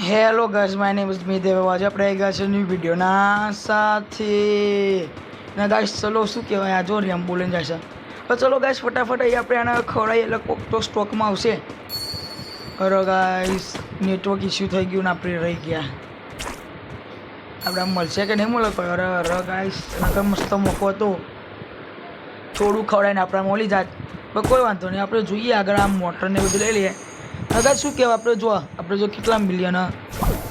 Hello guys, my name is મી દેવ. આજે આપણે આવી ગયા છે ન્યૂ વિડીયોના સાથે. ના ગાઈસ, ચલો શું કહેવાય, આ જો રેમ બોલીને જાય છે. તો ચલો ગાઈસ, ફટાફટ અહીં આપણે આને ખવડાવીએ એટલે કોક તો સ્ટોકમાં આવશે. અરે ગાઈસ, નેટવર્ક ઇસ્યુ થઈ ગયું ને આપણે રહી ગયા. આપણે આમ મળશે કે નહીં મળે કોઈ? અરે ગાઈસ, નકર મસ્ત મોકો હતો, થોડું ખવડાવીને આપણે મળી જાય. પણ કોઈ વાંધો નહીં, આપણે જોઈએ આગળ આ મોટરને બધું લઈ લઈએ. દાદા શું કહેવાય, આપણે જો કેટલા મિલિયન,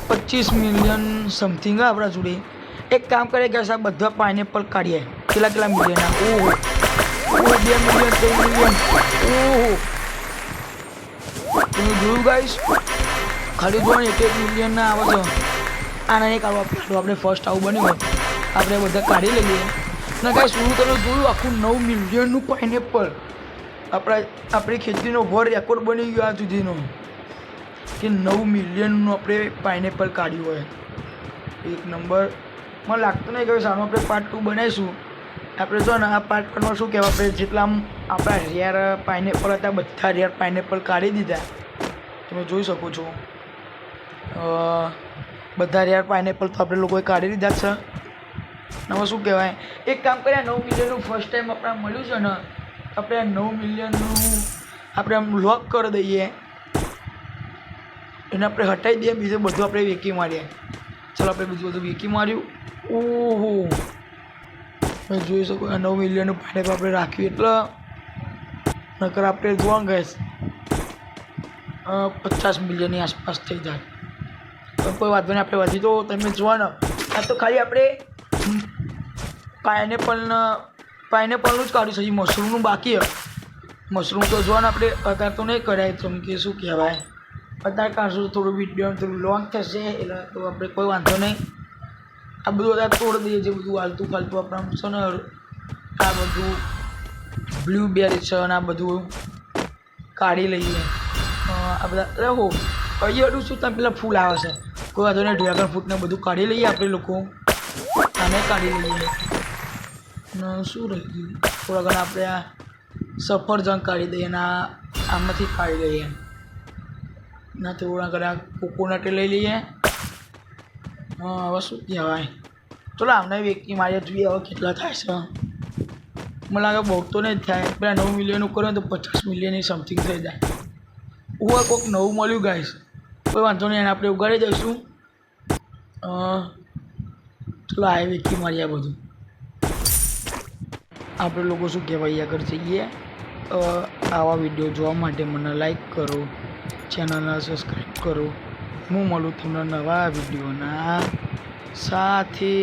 25 મિલિયન સમથિંગ આપણા જોડે. એક કામ કરીએ કે આ બધા પાઇનેપલ કાઢીએ. કેટલા મિલિયન? ઓહો, 2 મિલિયન, 3 મિલિયન. ઓહો, તમે જોયું ગાઈસ? ખાલી જો ને 1 મિલિયનના આવે છે. આના નહીં કાઢવા, આપણે ફર્સ્ટ આવું બન્યું હોય આપણે બધા કાઢી લઈએ. ના ગાઈસ, હું તમે જોયું આખું 9 મિલિયનનું પાઇનેપલ આપણી ખેતીનો વર્લ્ડ રેકોર્ડ બની ગયો આ સુધીનો, કે 9 મિલિયનનું આપણે પાઇનેપલ કાઢ્યું હોય. એક નંબર. મને લાગતું નહીં કે સામે આપણે પાર્ટ 2 બનાવીશું. આપણે જો ને આ પાર્ટ 1માં શું કહેવાય, આપણે જેટલા આપણા રેર પાઇનેપલ હતા બધા રેર પાઇનેપલ કાઢી દીધા. તમે જોઈ શકો છો, બધા રેર પાઇનેપલ તો આપણે લોકોએ કાઢી દીધા છે. એમાં શું કહેવાય, એક કામ કરીએ, 9 મિલિયનનું ફર્સ્ટ ટાઈમ આપણે મળ્યું છે ને, આપણે 9 મિલિયનનું આપણે આમ લોક કરી દઈએ, એને આપણે હટાવી દઈએ. બીજું બધું આપણે વેકી મારીએ. ચાલો, આપણે બીજું બધું વેકી માર્યું. ઓહો, તમે જોઈ શકો, 9 મિલિયનનું પાઇનેપલ આપણે રાખ્યું એટલે નકર આપણે જોવા ગઈશ 50 મિલિયનની આસપાસ થઈ જાય. પણ કોઈ વાત નહીં, આપણે વધી તો તમે જોવા. આ તો ખાલી આપણે પાઇનેપલનું જ કાઢ્યું છે. મશરૂમનું બાકી. મશરૂમ તો જોવાનું આપણે અત્યારે તો નહીં કરાય, કેમ કે શું કહેવાય, અત્યારે કાઢશું થોડું વિડીયો થોડું લોંગ થશે એટલે તો આપણે કોઈ વાંધો નહીં. આ બધું અત્યારે તોડી દઈએ, જે બધું હાલતું ફાલતું આપણે છે ને, આ બધું બ્લૂબેરી છે અને આ બધું કાઢી લઈએ. આ બધા રહો હજી અડું શું, તમે પેલા ફૂલ આવે છે, કોઈ વાંધો નહીં. ડ્રેગન ફ્રૂટને બધું કાઢી લઈએ આપણે લોકો, આને કાઢી લઈએ. શું રહી ગયું, થોડા ઘણા આપણે આ સફરજન કાઢી દઈએ અને આમાંથી કાઢી લઈએ. ના થોડા ઘણા કોકોનટ લઈ લઈએ. હવે શું કહેવાય, ચલો આમને વેકી મારીએ, જોઈએ હવે કેટલા થાય છે. મને લાગે બહુ તો નહીં જ થાય. પેલા 9 મિલિયનનું કરો તો 50 મિલિયનની સમથિંગ થઈ જાય. હું કોઈક નવું મળ્યું ગાઈશ, કોઈ વાંધો નહીં, એને આપણે ઉગાડી દઈશું. ચલો આ વેકી મારીએ બધું. આપણે લોકો શું કહેવાય, આગળ જઈએ. આવા વિડીયો જોવા માટે મને લાઈક કરો, ચેનલને સબસ્ક્રાઈબ કરો. હું મળું તમને નવા વિડીયોના સાથે.